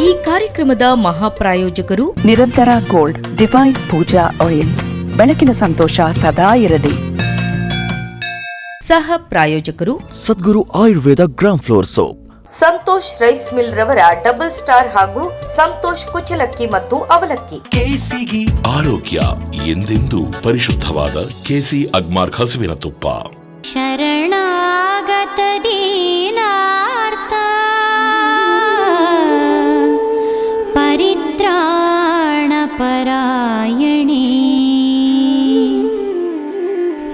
ಈ ಕಾರ್ಯಕ್ರಮದ ಮಹಾಪ್ರಾಯೋಜಕರು ನಿರಂತರ ಗೋಲ್ಡ್ ಡಿವೈನ್ ಪೂಜಾ ಆಯಿಲ್. ಬೆಳಕಿನ ಸಂತೋಷ ಸದಾ ಇರಲಿ. ಸಹ ಪ್ರಾಯೋಜಕರು Sadguru Ayurveda gram flour soap. Santosh rice mill ರವರ ಡಬಲ್ ಸ್ಟಾರ್ ಹಾಗೂ ಸಂತೋಷ್ ಕುಚಲಕ್ಕಿ ಮತ್ತು ಅವಲಕ್ಕಿ. ಕೆಸಿಗಿ ಆರೋಗ್ಯ ಎಂದೆಂದೂ ಪರಿಶುದ್ಧವಾದ ಕೆಸಿ ಅಗ್ಮಾರ್ಕ್ ಹಸುವಿನ ತುಪ್ಪ. ಶರಣಾಗತ ದೀನಾರ್ಥ ಪರಿತ್ರಾಣ ಪರಾಯಣೇ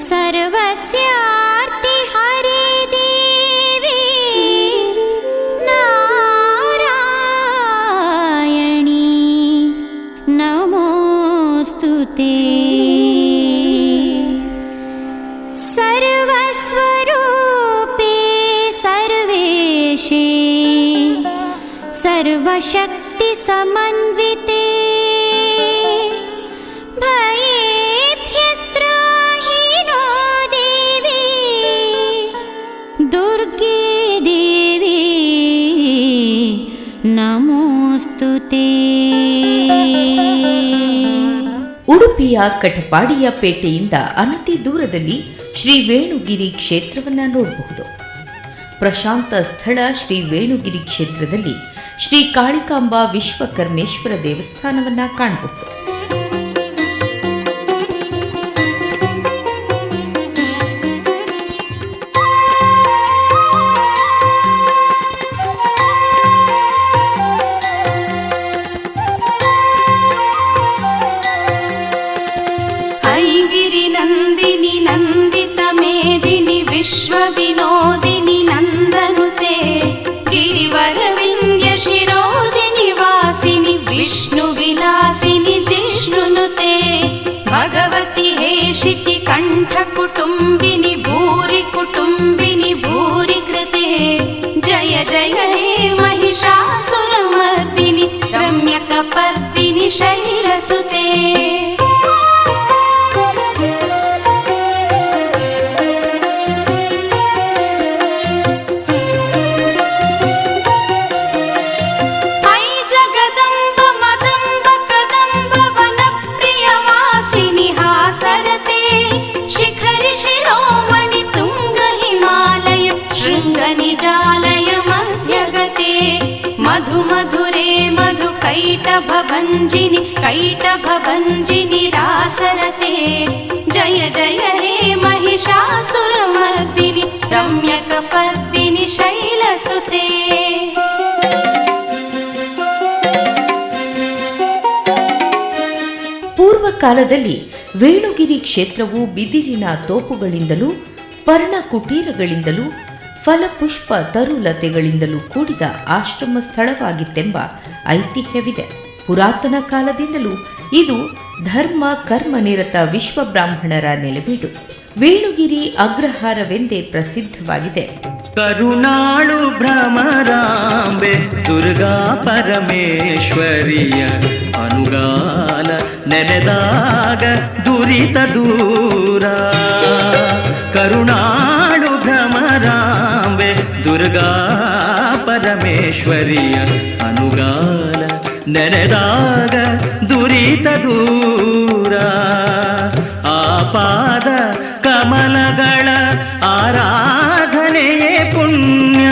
ಸರ್ವಸ್ಯಾರ್ತಿ ಹರಿ ದೇವಿ ನಾರಾಯಣಿ ನಮೋಸ್ತುತೇ. ಸರ್ವಸ್ವರೂಪೇ ಸರ್ವೇಶೇ ಸರ್ವಶಕ್ತಿ ಸಮನ್ವಿತೆ ಭಯೇಭ್ಯಸ್ತ್ರಾಹಿ ನೋ ದೇವಿ ದುರ್ಗೆ ದೇವಿ ನಮೋಸ್ತುತೇ. ಉಡುಪಿಯ ಕಟಪಾಡಿಯ ಪೇಟೆಯಿಂದ ಅನತಿ ದೂರದಲ್ಲಿ ಶ್ರೀ ವೇಣುಗಿರಿ ಕ್ಷೇತ್ರವನ್ನ ನೋಡಬಹುದು. ಪ್ರಶಾಂತ ಸ್ಥಳ ಶ್ರೀ ವೇಣುಗಿರಿ ಕ್ಷೇತ್ರದಲ್ಲಿ ಶ್ರೀ ಕಾಳಿಕಾಂಬಾ ವಿಶ್ವಕರ್ಮೇಶ್ವರ ದೇವಸ್ಥಾನವನ್ನ ಕಾಣಬಹುದು. ಐಗಿರಿ ನಂದಿನಿ ನಂದಿತ ಮೇದಿನಿ ವಿಶ್ವ ವಿನೋದಿನಿ ನಂದನುತೆ ಗಿರಿವರ ವಿಂಧ್ಯ ಶಿರೋದಿನಿ ವಾಸಿನಿ ವಿಷ್ಣು ವಿಲಾಸಿನಿ ಜಿಷ್ಣುನುತೆ ಭಗವತಿ ಹೇಷಿತಿ ಕಂಠ ಕುಟುಂಬಿನಿ ಭೂರಿ ಕುಟುಂಬಿನಿ ಭೂರಿ ಕೃತೆ ಜಯ ಜಯ ಹೇ ಮಹಿಷಾಸುರಮರ್ದಿನಿ ರಮ್ಯಕ ಪರ್ದಿನಿ ಶೈಲಸುತೆ. ಮಧುಮಧುರೆ ಮಧು ಕೈಟಭಂಜಿನಿ ಕೈಟಭಂಜಿನಿ ರಾಸರತೆ ಜಯ ಜಯ ಹೇ ಮಹಿಷಾಸುರಮರ್ದಿನಿ ರಮ್ಯಕ ಪರ್ದಿನಿ ಶೈಲಸುತೆ. ಪೂರ್ವಕಾಲದಲ್ಲಿ ವೇಣುಗಿರಿ ಕ್ಷೇತ್ರವು ಬಿದಿರಿನ ತೋಪುಗಳಿಂದಲೂ ಪರ್ಣಕುಟೀರಗಳಿಂದಲೂ ಫಲಪುಷ್ಪ ತರುಲತೆಗಳಿಂದಲೂ ಕೂಡಿದ ಆಶ್ರಮ ಸ್ಥಳವಾಗಿತ್ತೆಂಬ ಐತಿಹ್ಯವಿದೆ. ಪುರಾತನ ಕಾಲದಿಂದಲೂ ಇದು ಧರ್ಮ ಕರ್ಮ ನಿರತ ವಿಶ್ವಬ್ರಾಹ್ಮಣರ ನೆಲೆವೀಡು. ವೇಣುಗಿರಿ ಅಗ್ರಹಾರವೆಂದೇ ಪ್ರಸಿದ್ಧವಾಗಿದೆ. ಕರುಣಾಳು ಭ್ರಮರಾಂಬೆ ದುರ್ಗಾ ಪರಮೇಶ್ವರಿಯ ಅನುಗಾಲ ನೆನೆದಾಗ ದುರಿತ ದೂರ. ಕರುಣಾಳು ಭ್ರಮರಾಂಬೆ ದುರ್ಗಾ ಪರಮೇಶ್ವರಿಯ ಅನುಗಾಲ ನೆನೆದಾಗ ದುರಿತ ದೂರ. ಆಪಾದ ಕಮಲಗಳ ಆರಾಧನೆಯೇ ಪುಣ್ಯ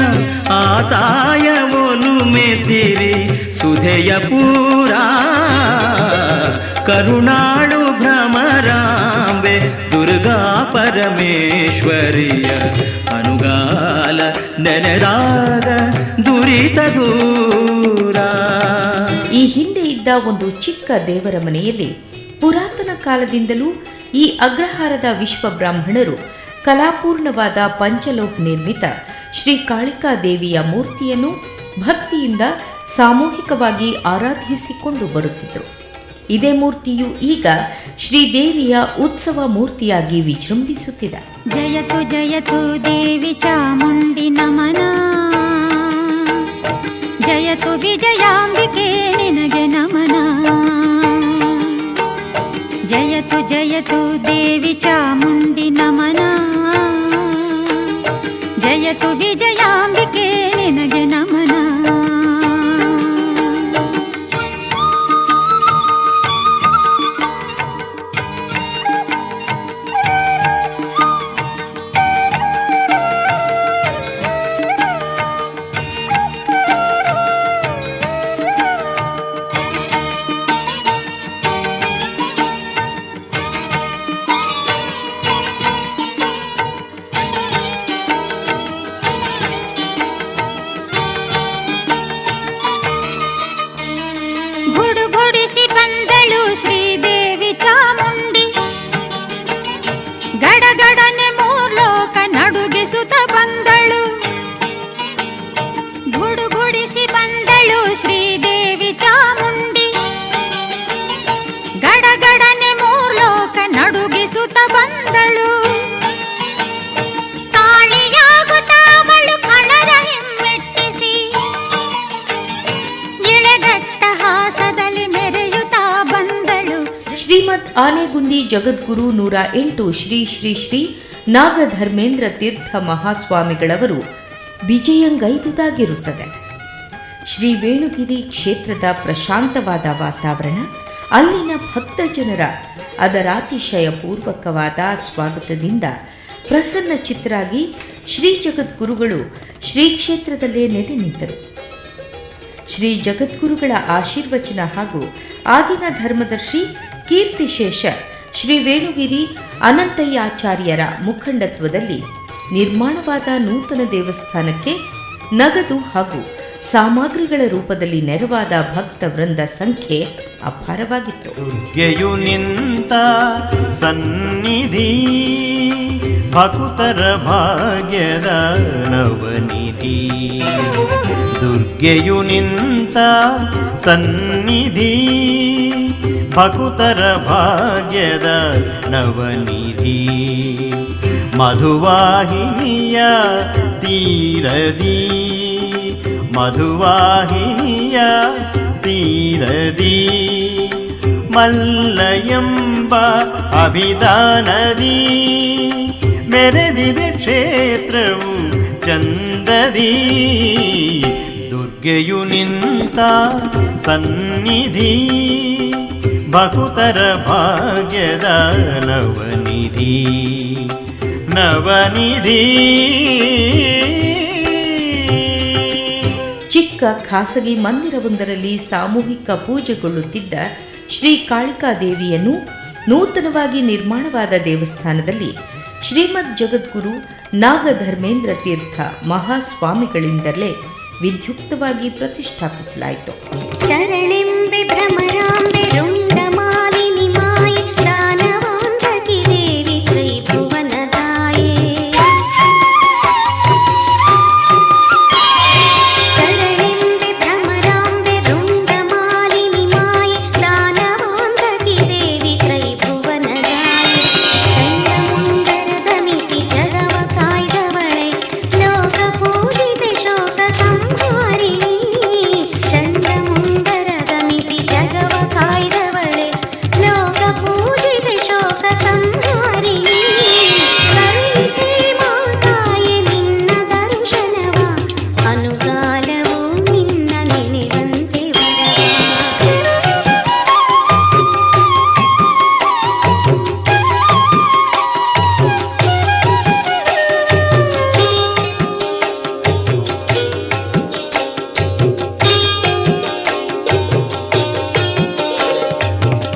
ಆತಾಯವನು ಮೆಸಿರಿ ಸುಧೆಯ ಪೂರ. ಕರುಣಾಳು ಭ್ರಮರಾಂಬೆ ದುರ್ಗಾ ಪರಮೇಶ್ವರಿಯ ಅನುಗಾಲ ನೆನೆದಾಗ ದುರಿತ ದೂರ. ಈ ಹಿಂದೆ ಇದ್ದ ಒಂದು ಚಿಕ್ಕ ದೇವರ ಮನೆಯಲ್ಲಿ ಪುರಾತನ ಕಾಲದಿಂದಲೂ ಈ ಅಗ್ರಹಾರದ ವಿಶ್ವಬ್ರಾಹ್ಮಣರು ಕಲಾಪೂರ್ಣವಾದ ಪಂಚಲೋಹ ನಿರ್ಮಿತ ಶ್ರೀ ಕಾಳಿಕಾದೇವಿಯ ಮೂರ್ತಿಯನ್ನು ಭಕ್ತಿಯಿಂದ ಸಾಮೂಹಿಕವಾಗಿ ಆರಾಧಿಸಿಕೊಂಡು ಬರುತ್ತಿದ್ದರು. ಇದೇ ಮೂರ್ತಿಯು ಈಗ ಶ್ರೀದೇವಿಯ ಉತ್ಸವ ಮೂರ್ತಿಯಾಗಿ ವಿಜೃಂಭಿಸುತ್ತಿದೆ. ಜಯತು ಜಯತು ದೇವಿ ಚಾಮುಂಡಿ ನಮನ ಜಯತು ವಿಜಯಾಂಬಿಕೆ ನಿನಗೆ ನಮನ. ಜಯತು ಜಯತು ದೇವಿ ಚಾಮುಂಡಿ ನಮನ ಜಯತು ವಿಜಯಾಂಬಿಕೆ ನಿನಗೆ ನಮನ. ಆನೆಗುಂದಿ ಜಗದ್ಗುರು 108 ಶ್ರೀ ಶ್ರೀ ಶ್ರೀ ನಾಗಧರ್ಮೇಂದ್ರ ತೀರ್ಥ ಮಹಾಸ್ವಾಮಿಗಳವರು ವಿಜಯಂಗೈದುದಾಗಿರುತ್ತದೆ. ಶ್ರೀ ವೇಣುಗಿರಿ ಕ್ಷೇತ್ರದ ಪ್ರಶಾಂತವಾದ ವಾತಾವರಣ, ಅಲ್ಲಿನ ಭಕ್ತ ಜನರ ಅದರಾತಿಶಯ ಪೂರ್ವಕವಾದ ಸ್ವಾಗತದಿಂದ ಪ್ರಸನ್ನಚಿತ್ತರಾಗಿ ಶ್ರೀ ಜಗದ್ಗುರುಗಳು ಶ್ರೀ ಕ್ಷೇತ್ರದಲ್ಲೇ ನೆಲೆ ನಿಂತರು. ಶ್ರೀ ಜಗದ್ಗುರುಗಳ ಆಶೀರ್ವಚನ ಹಾಗೂ ಆಗಿನ ಧರ್ಮದರ್ಶಿ ಕೀರ್ತಿಶೇಷ ಶ್ರೀ ವೇಣುಗಿರಿ ಅನಂತಯ್ಯಾಚಾರ್ಯರ ಮುಖಂಡತ್ವದಲ್ಲಿ ನಿರ್ಮಾಣವಾದ ನೂತನ ದೇವಸ್ಥಾನಕ್ಕೆ ನಗದು ಹಾಗೂ ಸಾಮಗ್ರಿಗಳ ರೂಪದಲ್ಲಿ ನೆರವಾದ ಭಕ್ತ ವೃಂದ ಸಂಖ್ಯೆ ಅಪಾರವಾಗಿತ್ತು. ದುರ್ಗೆಯು ನಿಂತ ಸನ್ನಿಧಿ, ಭಕ್ತರ ಭಾಗ್ಯದ ನವನಿಧಿ. ದುರ್ಗೆಯು ನಿಂತ ಸನ್ನಿಧಿ, ಭಕ್ತರ ಭಾಗ್ಯದ ನವನಿಧಿ. ಮಧುವಾಹಿನಿಯ ತೀರದಿ, ಮಧುವಾಹಿನಿಯ ತೀರದಿ, ಮಲ್ಲಯಂಬ ಅಭಿದಾನದಿ ಮೆರೆದಿದೆ ಕ್ಷೇತ್ರವು ಚಂದದಿ. ದುರ್ಗೆಯು ನಿಂತ ಸನ್ನಿಧಿ, ಭಕ್ತರ ಭಾಗ್ಯದ ನವನಿಧಿ, ನವನಿಧಿ. ಚಿಕ್ಕ ಖಾಸಗಿ ಮಂದಿರವೊಂದರಲ್ಲಿ ಸಾಮೂಹಿಕ ಪೂಜೆಗೊಳ್ಳುತ್ತಿದ್ದ ಶ್ರೀ ಕಾಳಿಕಾದೇವಿಯನ್ನು ನೂತನವಾಗಿ ನಿರ್ಮಾಣವಾದ ದೇವಸ್ಥಾನದಲ್ಲಿ ಶ್ರೀಮದ್ ಜಗದ್ಗುರು ನಾಗಧರ್ಮೇಂದ್ರ ತೀರ್ಥ ಮಹಾಸ್ವಾಮಿಗಳಿಂದಲೇ ವಿದ್ಯುಕ್ತವಾಗಿ ಪ್ರತಿಷ್ಠಾಪಿಸಲಾಯಿತು. ಶರಣೆಂಬೆ ಭ್ರಮರಾಂಬೆ ರುಂಡಮಾಲಿನಿ ಮಾಯೆ, ದಾನವಾಂತಕಿ ದೇವಿ ತ್ರಿಭುವನದಾಯೆ. ಶರಣೆಂಬೆ ಭ್ರಮರಾಂಬೆ ರುಂಡಮಾಲಿನಿ ಮಾಯೆ, ದಾನವಾಂತಕಿ ದೇವಿ ತ್ರಿಭುವನದಾಯೆ. ಚಂಡಮುಂಡರದ ಮಿಸಿ ಜಗವ ಕಾಯ್ದವಳೆ, ಲೋಕ ಪೂಜಿತೆ ಶೋಕ ಸಂಹಾರಿಣಿ. ಚಂಡಮುಂಡರದ ಮಿಸಿ ಜಗವ ಕಾಯ್ದವಳೆ, ಲೋಕ ಪೂಜಿತೆ ಶೋಕ ಸಂಹಾರಿಣಿ. ಕರುಣಿಸೆ ಮಾತಾಯೆ ನಿನ್ನ ದರ್ಶನವ, ಅನುಗಾಲವು ನಿನ್ನ ನೆನೆದಂತೆ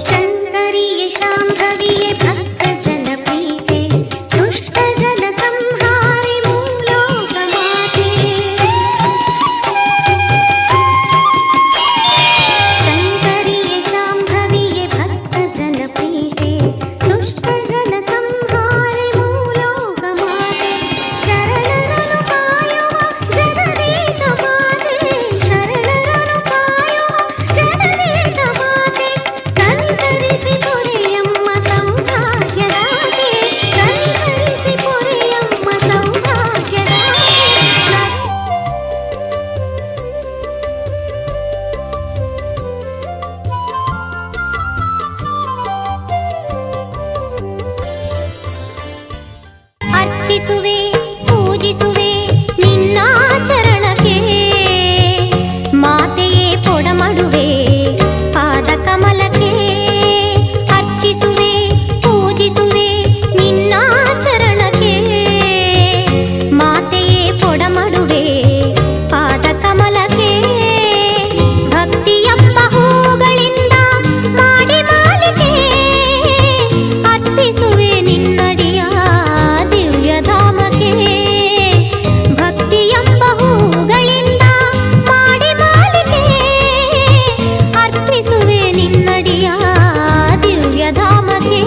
ಚಂದರಿಯೇ ಶಾಂಭವಿಯೇ ಭಕ್ತ ಜನ ಪ್ರೀತೆ, ದುಷ್ಟ ಜನ ಸಂಹಾರಿ ಮೂಲೋಕ ಮಾತೆ. ಚಂದರಿಯೇ ಶಾಂಭವಿಯೇ ಭಕ್ತ ಜನ ಪ್ರೀತೆ, ದುಷ್ಟ ಜನ ಸಂಹಾರಿ ಮೂಲೋಕ ಮಾತೆ. ಶರಣರನು ಕಾಯುವ ಜಗದೇಕ ಮಾತೆ, ಶರಣರನು ಕಾಯುವ ಜಗದೇಕ ಮಾತೆ. ಕನಿಕರಿಸಿ ಪೊರೆಯಮ್ಮ ಸೌಭಾಗ್ಯದಾತೆ, ಕನಿಕರಿಸಿ ಪೊರೆಯಮ್ಮ ಸೌಭಾಗ್ಯದಾತೆ. ಅರ್ಚಿಸುವೆ ಪೂಜಿಸುವೆ ನಿನ್ನ ಚರಣಕ್ಕೆ, ಮಾತೆಯೇ ಪೊಡಮಡುವೆ ಪಾದ ಕಮಲಕ್ಕೆ. ಅರ್ಚಿಸುವೆ ಪೂಜಿಸುವೆ ನಿನ್ನ ಚರಣಕ್ಕೆ, ಮಾತೆಯೇ ಪೊಡಮಡುವೆ ಪಾದ ಕಮಲಕ್ಕೆ. ಭಕ್ತಿಯಂಬ ಹೂಗಳಿಂದ ಮಾಡಿ ಮಾಲಿಕೆ, ಅರ್ಪಿಸುವೆ ನಿನ್ನಡಿಯ ದಿವ್ಯಧಾಮಕ್ಕೆ. ಭಕ್ತಿಯಂಬ ಹೂಗಳಿಂದ ಮಾಡಿ ಮಾಲಿಕೆ, ಅರ್ಪಿಸುವೆ ನಿನ್ನಡಿಯ ದಿವ್ಯಧಾಮಕ್ಕೆ.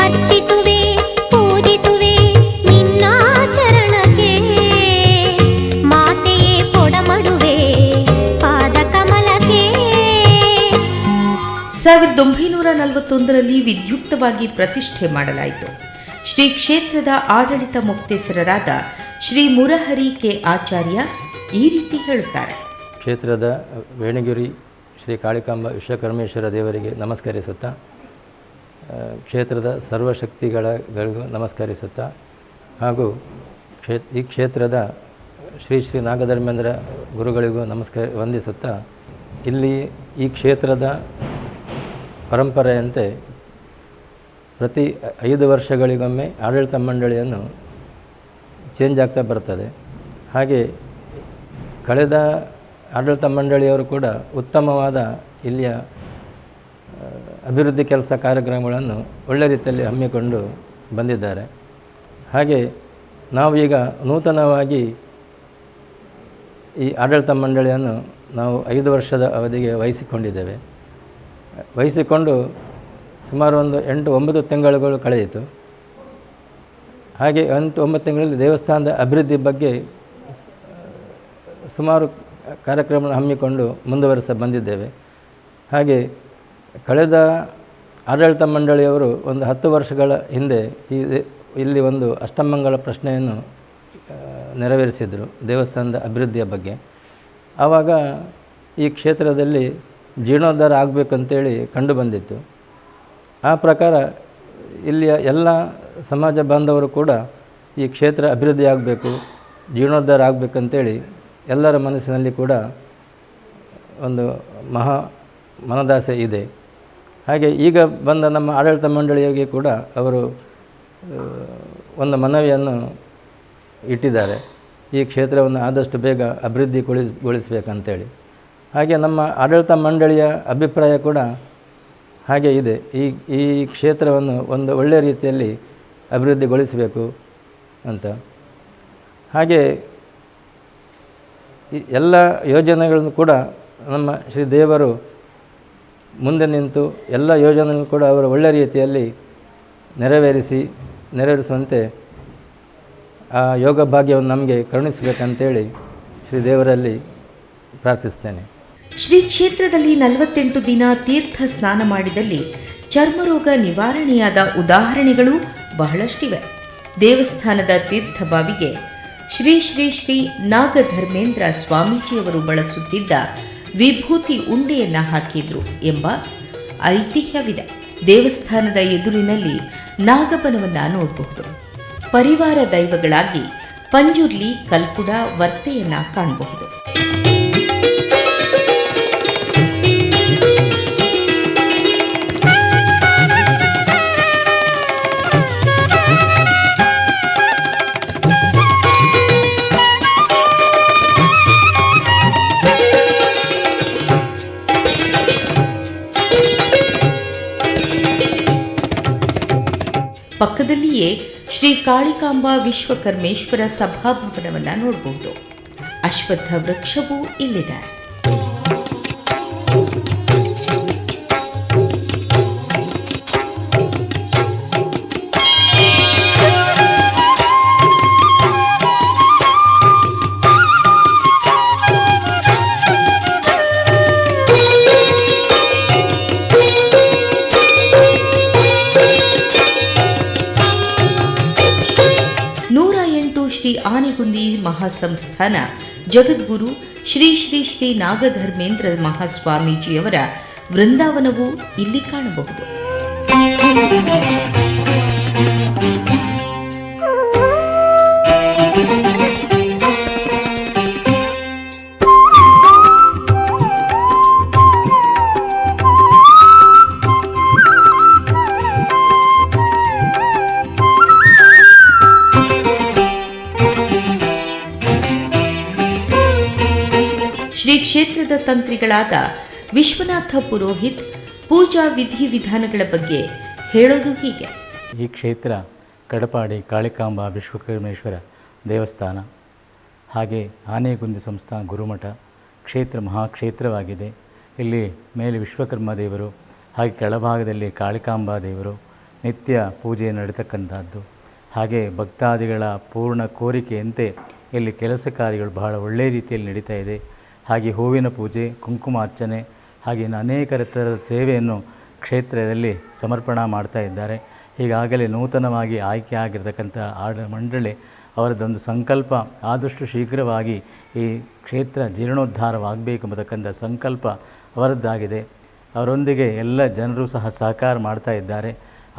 ಅರ್ಚಿಸುವೆ ಪೂಜಿಸುವೆ ನಿನ್ನ ಚರಣಕ್ಕೆ, ಮಾತೆಯೇ ಪೊಡಮಡುವೆ ಪಾದ ಕಮಲಕ್ಕೆ. 1941ರಲ್ಲಿ ವಿದ್ಯುಕ್ತವಾಗಿ ಪ್ರತಿಷ್ಠೆ ಮಾಡಲಾಯಿತು. ಶ್ರೀ ಕ್ಷೇತ್ರದ ಆಡಳಿತ ಮುಕ್ತೇಸರರಾದ ಶ್ರೀ ಮುರಹರಿ ಕೆ ಆಚಾರ್ಯ ಈ ರೀತಿ ಹೇಳುತ್ತಾರೆ. ಕ್ಷೇತ್ರದ ವೇಣುಗಿರಿ ಶ್ರೀ ಕಾಳಿಕಾಂಬ ವಿಶ್ವಕರ್ಮೇಶ್ವರ ದೇವರಿಗೆ ನಮಸ್ಕರಿಸುತ್ತಾ ಕ್ಷೇತ್ರದ ಸರ್ವಶಕ್ತಿಗಳಿಗೂ ನಮಸ್ಕರಿಸುತ್ತಾ ಹಾಗೂ ಈ ಕ್ಷೇತ್ರದ ಶ್ರೀ ಶ್ರೀ ನಾಗಧರ್ಮೇಂದ್ರ ಗುರುಗಳಿಗೂ ವಂದಿಸುತ್ತಾ ಇಲ್ಲಿ ಈ ಕ್ಷೇತ್ರದ ಪರಂಪರೆಯಂತೆ ಪ್ರತಿ 5 ವರ್ಷಗಳಿಗೊಮ್ಮೆ ಆಡಳಿತ ಮಂಡಳಿಯನ್ನು ಚೇಂಜ್ ಆಗ್ತಾ ಬರ್ತದೆ. ಹಾಗೆ ಕಳೆದ ಆಡಳಿತ ಮಂಡಳಿಯವರು ಕೂಡ ಉತ್ತಮವಾದ ಇಲ್ಲಿಯ ಅಭಿವೃದ್ಧಿ ಕೆಲಸ ಕಾರ್ಯಕ್ರಮಗಳನ್ನು ಒಳ್ಳೆ ರೀತಿಯಲ್ಲಿ ಹಮ್ಮಿಕೊಂಡು ಬಂದಿದ್ದಾರೆ. ಹಾಗೆ ನಾವು ಈಗ ನೂತನವಾಗಿ ಈ ಆಡಳಿತ ಮಂಡಳಿಯನ್ನು ನಾವು 5 ವರ್ಷದ ಅವಧಿಗೆ ವಹಿಸಿಕೊಂಡು ಸುಮಾರು ಒಂದು 8-9 ತಿಂಗಳುಗಳು ಕಳೆಯಿತು. ಹಾಗೆ 8-9 ತಿಂಗಳಲ್ಲಿ ದೇವಸ್ಥಾನದ ಅಭಿವೃದ್ಧಿ ಬಗ್ಗೆ ಸುಮಾರು ಕಾರ್ಯಕ್ರಮಗಳನ್ನು ಹಮ್ಮಿಕೊಂಡು ಮುಂದುವರಿಸ ಬಂದಿದ್ದೇವೆ. ಹಾಗೆ ಕಳೆದ ಆಡಳಿತ ಮಂಡಳಿಯವರು ಒಂದು 10 ವರ್ಷಗಳ ಹಿಂದೆ ಇಲ್ಲಿ ಒಂದು ಅಷ್ಟಮಂಗಲ ಪ್ರಶ್ನೆಯನ್ನು ನೆರವೇರಿಸಿದರು ದೇವಸ್ಥಾನದ ಅಭಿವೃದ್ಧಿಯ ಬಗ್ಗೆ. ಆವಾಗ ಈ ಕ್ಷೇತ್ರದಲ್ಲಿ ಜೀರ್ಣೋದ್ಧಾರ ಆಗಬೇಕಂತೇಳಿ ಕಂಡು ಬಂದಿತ್ತು. ಆ ಪ್ರಕಾರ ಇಲ್ಲಿಯ ಎಲ್ಲ ಸಮಾಜ ಬಾಂಧವರು ಕೂಡ ಈ ಕ್ಷೇತ್ರ ಅಭಿವೃದ್ಧಿ ಆಗಬೇಕು, ಜೀರ್ಣೋದ್ಧಾರ ಆಗಬೇಕಂತೇಳಿ ಎಲ್ಲರ ಮನಸ್ಸಿನಲ್ಲಿ ಕೂಡ ಒಂದು ಮನದಾಸೆ ಇದೆ. ಹಾಗೆ ಈಗ ಬಂದ ನಮ್ಮ ಆಡಳಿತ ಮಂಡಳಿಗೆ ಕೂಡ ಅವರು ಒಂದು ಮನವಿಯನ್ನು ಇಟ್ಟಿದ್ದಾರೆ, ಈ ಕ್ಷೇತ್ರವನ್ನು ಆದಷ್ಟು ಬೇಗ ಅಭಿವೃದ್ಧಿಗೊಳಿಸಬೇಕಂತೇಳಿ. ಹಾಗೆ ನಮ್ಮ ಆಡಳಿತ ಮಂಡಳಿಯ ಅಭಿಪ್ರಾಯ ಕೂಡ ಹಾಗೆ ಇದೆ, ಈ ಕ್ಷೇತ್ರವನ್ನು ಒಂದು ಒಳ್ಳೆಯ ರೀತಿಯಲ್ಲಿ ಅಭಿವೃದ್ಧಿಗೊಳಿಸಬೇಕು ಅಂತ. ಹಾಗೆ ಈ ಎಲ್ಲ ಯೋಜನೆಗಳನ್ನು ಕೂಡ ನಮ್ಮ ಶ್ರೀ ದೇವರು ಮುಂದೆ ನಿಂತು ಎಲ್ಲ ಯೋಜನೆಗಳನ್ನು ಕೂಡ ಅವರು ಒಳ್ಳೆಯ ರೀತಿಯಲ್ಲಿ ನೆರವೇರಿಸುವಂತೆ ಆ ಯೋಗ ಭಾಗ್ಯವನ್ನು ನಮಗೆ ಕರುಣಿಸಬೇಕಂತೇಳಿ ಶ್ರೀ ದೇವರಲ್ಲಿ ಪ್ರಾರ್ಥಿಸ್ತೇನೆ. ಶ್ರೀ ಕ್ಷೇತ್ರದಲ್ಲಿ 48 ದಿನ ತೀರ್ಥ ಸ್ನಾನ ಮಾಡಿದಲ್ಲಿ ಚರ್ಮರೋಗ ನಿವಾರಣೆಯಾದ ಉದಾಹರಣೆಗಳು ಬಹಳಷ್ಟಿವೆ. ದೇವಸ್ಥಾನದ ತೀರ್ಥಬಾವಿಗೆ ಶ್ರೀ ಶ್ರೀ ಶ್ರೀ ನಾಗಧರ್ಮೇಂದ್ರ ಸ್ವಾಮೀಜಿಯವರು ಬಳಸುತ್ತಿದ್ದ ವಿಭೂತಿ ಉಂಡೆಯನ್ನು ಹಾಕಿದ್ರು ಎಂಬ ಐತಿಹ್ಯವಿದೆ. ದೇವಸ್ಥಾನದ ಎದುರಿನಲ್ಲಿ ನಾಗಬನವನ್ನು ನೋಡಬಹುದು. ಪರಿವಾರ ದೈವಗಳಾಗಿ ಪಂಜುರ್ಲಿ, ಕಲ್ಕುಡ, ವರ್ತೆಯನ್ನು ಕಾಣಬಹುದು. ಪಕ್ಕದಲ್ಲಿಯೇ ಶ್ರೀ ಕಾಳಿಕಾಂಬಾ ವಿಶ್ವಕರ್ಮೇಶ್ವರ ಸಭಾಭವನವನ್ನು ನೋಡಬಹುದು. ಅಶ್ವತ್ಥ ವೃಕ್ಷವೂ ಇಲ್ಲಿದೆ. ಶ್ರೀ ಆನೆಗುಂದಿ ಮಹಾಸಂಸ್ಥಾನ ಜಗದ್ಗುರು ಶ್ರೀ ಶ್ರೀ ಶ್ರೀ ನಾಗಧರ್ಮೇಂದ್ರ ಮಹಾಸ್ವಾಮೀಜಿಯವರ ವೃಂದಾವನವೂ ಇಲ್ಲಿ ಕಾಣಬಹುದು. ಶ್ರೀ ಕ್ಷೇತ್ರದ ತಂತ್ರಿಗಳಾದ ವಿಶ್ವನಾಥ ಪುರೋಹಿತ್ ಪೂಜಾ ವಿಧಿವಿಧಾನಗಳ ಬಗ್ಗೆ ಹೇಳೋದು ಹೀಗೆ. ಈ ಕ್ಷೇತ್ರ ಕಡಪಾಡಿ ಕಾಳಿಕಾಂಬಾ ವಿಶ್ವಕರ್ಮೇಶ್ವರ ದೇವಸ್ಥಾನ, ಹಾಗೆ ಆನೆಗುಂದಿ ಸಂಸ್ಥಾನ ಗುರುಮಠ ಕ್ಷೇತ್ರ ಮಹಾಕ್ಷೇತ್ರವಾಗಿದೆ. ಇಲ್ಲಿ ಮೇಲೆ ವಿಶ್ವಕರ್ಮ ದೇವರು, ಹಾಗೆ ಕೆಳಭಾಗದಲ್ಲಿ ಕಾಳಿಕಾಂಬಾ ದೇವರು ನಿತ್ಯ ಪೂಜೆ ನಡೀತಕ್ಕಂಥದ್ದು. ಹಾಗೆ ಭಕ್ತಾದಿಗಳ ಪೂರ್ಣ ಕೋರಿಕೆಯಂತೆ ಇಲ್ಲಿ ಕೆಲಸ ಕಾರ್ಯಗಳು ಬಹಳ ಒಳ್ಳೆಯ ರೀತಿಯಲ್ಲಿ ನಡೀತಾ ಇದೆ. ಹಾಗೆ ಹೂವಿನ ಪೂಜೆ, ಕುಂಕುಮಾರ್ಚನೆ, ಹಾಗೆ ಅನೇಕ ಥರದ ಸೇವೆಯನ್ನು ಕ್ಷೇತ್ರದಲ್ಲಿ ಸಮರ್ಪಣೆ ಮಾಡ್ತಾ ಇದ್ದಾರೆ. ಈಗಾಗಲೇ ನೂತನವಾಗಿ ಆಯ್ಕೆ ಆಗಿರತಕ್ಕಂಥ ಮಂಡಳಿ ಅವರದೊಂದು ಸಂಕಲ್ಪ ಆದಷ್ಟು ಶೀಘ್ರವಾಗಿ ಈ ಕ್ಷೇತ್ರ ಜೀರ್ಣೋದ್ಧಾರವಾಗಬೇಕು ಎಂಬತಕ್ಕಂಥ ಸಂಕಲ್ಪ ಅವರದ್ದಾಗಿದೆ. ಅವರೊಂದಿಗೆ ಎಲ್ಲ ಜನರು ಸಹ ಸಹಕಾರ ಮಾಡ್ತಾ ಇದ್ದಾರೆ.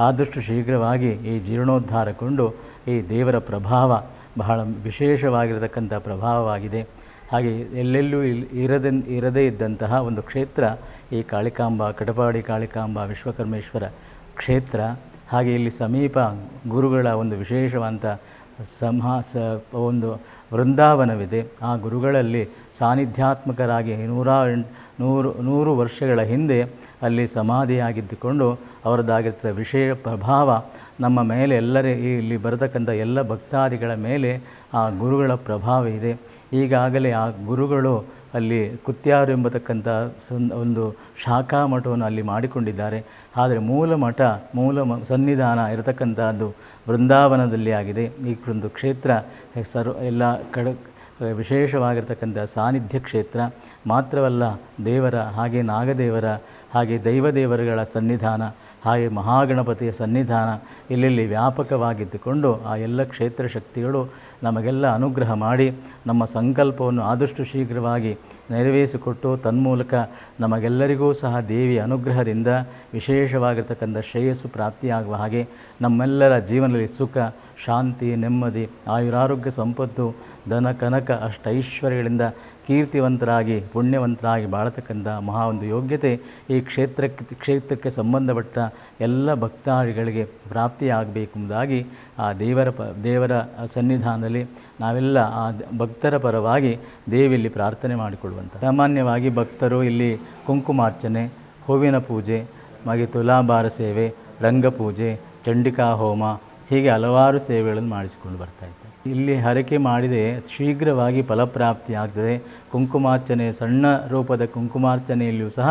ಆದಷ್ಟು ಶೀಘ್ರವಾಗಿ ಈ ಜೀರ್ಣೋದ್ಧಾರಗೊಂಡು ಈ ದೇವರ ಪ್ರಭಾವ ಬಹಳ ವಿಶೇಷವಾಗಿರತಕ್ಕಂಥ ಪ್ರಭಾವವಾಗಿದೆ. ಹಾಗೆ ಎಲ್ಲೆಲ್ಲೂ ಇರದೇ ಇದ್ದಂತಹ ಒಂದು ಕ್ಷೇತ್ರ ಈ ಕಾಳಿಕಾಂಬ, ಕಟಪಾಡಿ ಕಾಳಿಕಾಂಬ ವಿಶ್ವಕರ್ಮೇಶ್ವರ ಕ್ಷೇತ್ರ. ಹಾಗೆ ಇಲ್ಲಿ ಸಮೀಪ ಗುರುಗಳ ಒಂದು ವಿಶೇಷವಾದಂಥ ಒಂದು ವೃಂದಾವನವಿದೆ. ಆ ಗುರುಗಳಲ್ಲಿ ಸಾನ್ನಿಧ್ಯಾತ್ಮಕರಾಗಿ 100 ವರ್ಷಗಳ ಹಿಂದೆ ಅಲ್ಲಿ ಸಮಾಧಿಯಾಗಿದ್ದುಕೊಂಡು ಅವರದ್ದಾಗಿರ್ತ ವಿಶೇಷ ಪ್ರಭಾವ ನಮ್ಮ ಮೇಲೆ ಇಲ್ಲಿ ಬರತಕ್ಕಂಥ ಎಲ್ಲ ಭಕ್ತಾದಿಗಳ ಮೇಲೆ ಆ ಗುರುಗಳ ಪ್ರಭಾವ ಇದೆ. ಈಗಾಗಲೇ ಆ ಗುರುಗಳು ಅಲ್ಲಿ ಕುತ್ಯಾರು ಎಂಬತಕ್ಕಂಥ ಒಂದು ಶಾಖಾ ಮಠವನ್ನು ಅಲ್ಲಿ ಮಾಡಿಕೊಂಡಿದ್ದಾರೆ. ಆದರೆ ಮೂಲ ಸನ್ನಿಧಾನ ಇರತಕ್ಕಂಥದ್ದು ವೃಂದಾವನದಲ್ಲಿ ಆಗಿದೆ. ಈ ಒಂದು ಕ್ಷೇತ್ರ ಎಲ್ಲ ವಿಶೇಷವಾಗಿರ್ತಕ್ಕಂಥ ಸಾನ್ನಿಧ್ಯ ಕ್ಷೇತ್ರ ಮಾತ್ರವಲ್ಲ, ದೇವರ ಹಾಗೆ ನಾಗದೇವರ ಹಾಗೆ ದೈವದೇವರುಗಳ ಸನ್ನಿಧಾನ ಹಾಗೆ ಮಹಾಗಣಪತಿಯ ಸನ್ನಿಧಾನ ಇಲ್ಲೆಲ್ಲಿ ವ್ಯಾಪಕವಾಗಿದ್ದುಕೊಂಡು ಆ ಎಲ್ಲ ಕ್ಷೇತ್ರ ಶಕ್ತಿಗಳು ನಮಗೆಲ್ಲ ಅನುಗ್ರಹ ಮಾಡಿ ನಮ್ಮ ಸಂಕಲ್ಪವನ್ನು ಆದಷ್ಟು ಶೀಘ್ರವಾಗಿ ನೆರವೇರಿಸಿಕೊಟ್ಟು ತನ್ಮೂಲಕ ನಮಗೆಲ್ಲರಿಗೂ ಸಹ ದೇವಿಯ ಅನುಗ್ರಹದಿಂದ ವಿಶೇಷವಾಗಿರ್ತಕ್ಕಂಥ ಶ್ರೇಯಸ್ಸು ಪ್ರಾಪ್ತಿಯಾಗುವ ಹಾಗೆ ನಮ್ಮೆಲ್ಲರ ಜೀವನದಲ್ಲಿ ಸುಖ, ಶಾಂತಿ, ನೆಮ್ಮದಿ, ಆಯುರಾರೋಗ್ಯ, ಸಂಪತ್ತು, ಧನ ಕನಕ ಅಷ್ಟೈಶ್ವರ್ಯಗಳಿಂದ ಕೀರ್ತಿವಂತರಾಗಿ ಪುಣ್ಯವಂತರಾಗಿ ಬಾಳತಕ್ಕಂಥ ಮಹಾ ಒಂದು ಯೋಗ್ಯತೆ ಈ ಕ್ಷೇತ್ರಕ್ಕೆ ಸಂಬಂಧಪಟ್ಟ ಎಲ್ಲ ಭಕ್ತಾದಿಗಳಿಗೆ ಪ್ರಾಪ್ತಿಯಾಗಬೇಕೆಂಬುದಾಗಿ ಆ ದೇವರ ಸನ್ನಿಧಾನದಲ್ಲಿ ನಾವೆಲ್ಲ ಆ ಭಕ್ತರ ಪರವಾಗಿ ದೇವಿಯಲ್ಲಿ ಪ್ರಾರ್ಥನೆ ಮಾಡಿಕೊಳ್ಳುವಂಥ. ಸಾಮಾನ್ಯವಾಗಿ ಭಕ್ತರು ಇಲ್ಲಿ ಕುಂಕುಮಾರ್ಚನೆ, ಹೂವಿನ ಪೂಜೆ, ಹಾಗೆ ತುಲಾಭಾರ ಸೇವೆ, ರಂಗಪೂಜೆ, ಚಂಡಿಕಾ ಹೋಮ ಹೀಗೆ ಹಲವಾರು ಸೇವೆಗಳನ್ನು ಮಾಡಿಸಿಕೊಂಡು ಬರ್ತಾಯಿದ್ದಾರೆ. ಇಲ್ಲಿ ಹರಕೆ ಮಾಡಿದೆ ಶೀಘ್ರವಾಗಿ ಫಲಪ್ರಾಪ್ತಿ ಆಗ್ತದೆ. ಕುಂಕುಮಾರ್ಚನೆ, ಸಣ್ಣ ರೂಪದ ಕುಂಕುಮಾರ್ಚನೆಯಲ್ಲಿಯೂ ಸಹ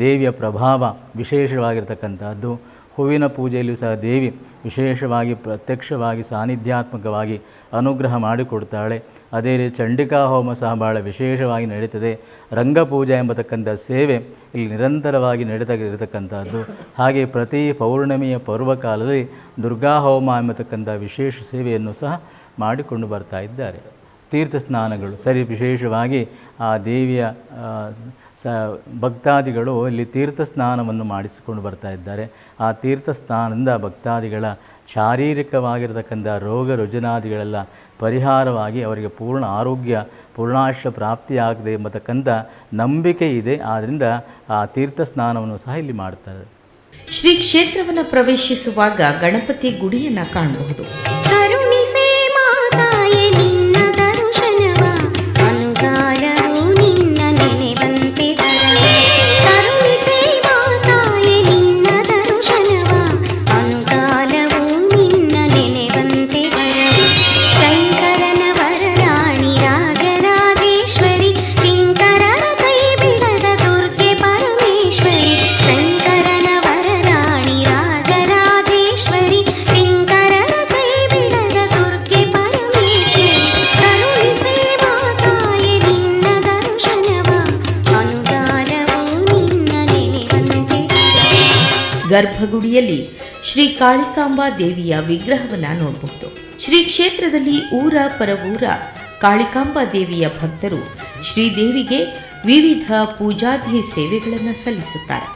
ದೇವಿಯ ಪ್ರಭಾವ ವಿಶೇಷವಾಗಿರ್ತಕ್ಕಂಥದ್ದು. ಹೂವಿನ ಪೂಜೆಯಲ್ಲಿಯೂ ಸಹ ದೇವಿ ವಿಶೇಷವಾಗಿ ಪ್ರತ್ಯಕ್ಷವಾಗಿ ಸಾನ್ನಿಧ್ಯಾತ್ಮಕವಾಗಿ ಅನುಗ್ರಹ ಮಾಡಿಕೊಡ್ತಾಳೆ. ಅದೇ ರೀತಿ ಚಂಡಿಕಾ ಹೋಮ ಸಹ ಭಾಳ ವಿಶೇಷವಾಗಿ ನಡೀತದೆ. ರಂಗಪೂಜೆ ಎಂಬತಕ್ಕಂಥ ಸೇವೆ ಇಲ್ಲಿ ನಿರಂತರವಾಗಿ ನಡೀತಾಗಿರತಕ್ಕಂಥದ್ದು. ಹಾಗೆ ಪ್ರತಿ ಪೌರ್ಣಮಿಯ ಪರ್ವಕಾಲದಲ್ಲಿ ದುರ್ಗಾ ಹೋಮ ಎಂಬತಕ್ಕಂಥ ವಿಶೇಷ ಸೇವೆಯನ್ನು ಸಹ ಮಾಡಿಕೊಂಡು ಬರ್ತಾ ಇದ್ದಾರೆ. ತೀರ್ಥ ಸ್ನಾನಗಳು ವಿಶೇಷವಾಗಿ ಆ ದೇವಿಯ ಭಕ್ತಾದಿಗಳು ಇಲ್ಲಿ ತೀರ್ಥ ಸ್ನಾನವನ್ನು ಮಾಡಿಸಿಕೊಂಡು ಬರ್ತಾ ಇದ್ದಾರೆ. ಆ ತೀರ್ಥ ಸ್ನಾನದಿಂದ ಭಕ್ತಾದಿಗಳ ಶಾರೀರಿಕವಾಗಿರತಕ್ಕಂಥ ರೋಗ ರುಜಿನಾದಿಗಳೆಲ್ಲ ಪರಿಹಾರವಾಗಿ ಅವರಿಗೆ ಪೂರ್ಣ ಆರೋಗ್ಯ, ಪೂರ್ಣಾಯುಷ್ಯ ಪ್ರಾಪ್ತಿಯಾಗದೆ ಎಂಬತಕ್ಕಂಥ ನಂಬಿಕೆ ಇದೆ. ಆದ್ದರಿಂದ ಆ ತೀರ್ಥ ಸ್ನಾನವನ್ನು ಸಹ ಇಲ್ಲಿ ಮಾಡ್ತಾರೆ. ಶ್ರೀ ಕ್ಷೇತ್ರವನ್ನು ಪ್ರವೇಶಿಸುವಾಗ ಗಣಪತಿ ಗುಡಿಯನ್ನು ಕಾಣಬಹುದು. ಗರ್ಭಗುಡಿಯಲ್ಲಿ ಶ್ರೀ ಕಾಳಿಕಾಂಬಾ ದೇವಿಯ ವಿಗ್ರಹವನ್ನು ನೋಡಬಹುದು. ಶ್ರೀ ಕ್ಷೇತ್ರದಲ್ಲಿ ಊರ ಪರವೂರ ಕಾಳಿಕಾಂಬಾ ದೇವಿಯ ಭಕ್ತರು ಶ್ರೀದೇವಿಗೆ ವಿವಿಧ ಪೂಜಾದಿ ಸೇವೆಗಳನ್ನು ಸಲ್ಲಿಸುತ್ತಾರೆ.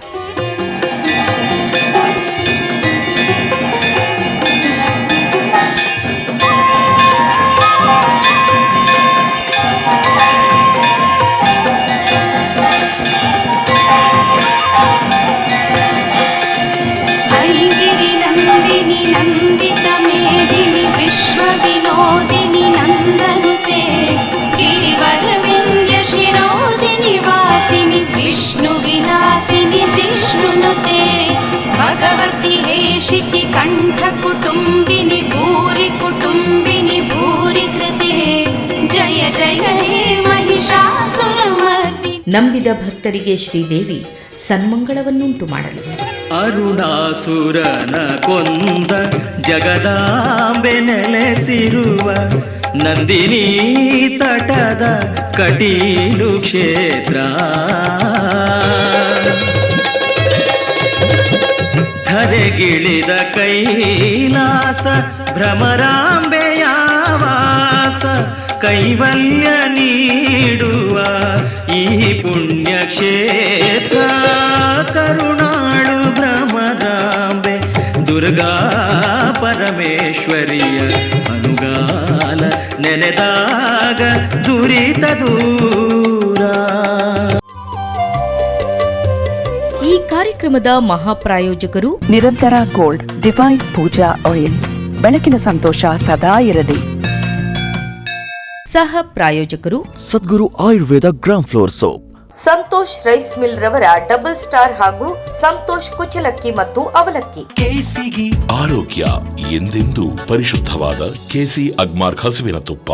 ನಂದಿತ ಮೇದಿನಿ ವಿಶ್ವ ವಿನೋದಿನಿ ನಂದನುತೆ ಗಿರಿವರವಿಂದ್ಯ ಶಿರೋದಿನಿ ವಾಸಿನಿ ವಿಷ್ಣು ವಿಲಾಸಿನಿ ಜಿಷ್ಣುನುತೆ ಭಗವತಿ ಹೇಷಿತಿ ಕಂಠ ಕುಟುಂಬಿನಿ ಭೂರಿ ಕುಟುಂಬಿನಿ ಭೂರಿ ಕೃತೆ ಜಯ ಜಯ ಹೇ ಮಹಿಷಾಸುರಮರ್ದಿನಿ. ನಂಬಿದ ಭಕ್ತರಿಗೆ ಶ್ರೀದೇವಿ ಸನ್ಮಂಗಳವನ್ನುಂಟು ಮಾಡಲಿ. ಅರುಣಾಸುರನ ಕೊಂದ ಜಗದಾಂಬೆ ನೆಲೆಸಿರುವ ನಂದಿನಿ ತಟದ ಕಟೀಲು ಕ್ಷೇತ್ರ ಧರೆಗಿಳಿದ ಕೈಲಾಸ ಭ್ರಮರಾಂಬೆಯ ವಾಸ ಕೈವಲ್ಯ ನೀಡುವ ಈ ಪುಣ್ಯ ಕ್ಷೇತ್ರ ಕರುಣಾಳು ಭ್ರಮರಾಂಬೆ ದುರ್ಗಾ ಪರಮೇಶ್ವರಿಯ ಅನುಗಾಲ ನೆನೆದಾಗ ದುರಿತ ದೂರ. ಈ ಕಾರ್ಯಕ್ರಮದ ಮಹಾಪ್ರಾಯೋಜಕರು ನಿರಂತರ ಗೋಲ್ಡ್ ಡಿವೈನ್ ಪೂಜಾ ಆಯಿಲ್. ಬೆಳಕಿನ ಸಂತೋಷ ಸದಾ ಇರಲಿ. ಸಹ ಪ್ರಾಯೋಜಕರು Sadguru Ayurveda gram flour soap. Santosh rice mill ರವರ ಡಬಲ್ ಸ್ಟಾರ್ ಹಾಗೂ ಸಂತೋಷ್ ಕುಚಲಕ್ಕಿ ಮತ್ತು ಅವಲಕ್ಕಿ. ಕೆಸಿಗಿ ಆರೋಗ್ಯ ಎಂದೆಂದೂ ಪರಿಶುದ್ಧವಾದ ಕೆಸಿ ಅಗ್ಮಾರ್ಕ್ ಹಸುವಿನ ತುಪ್ಪ.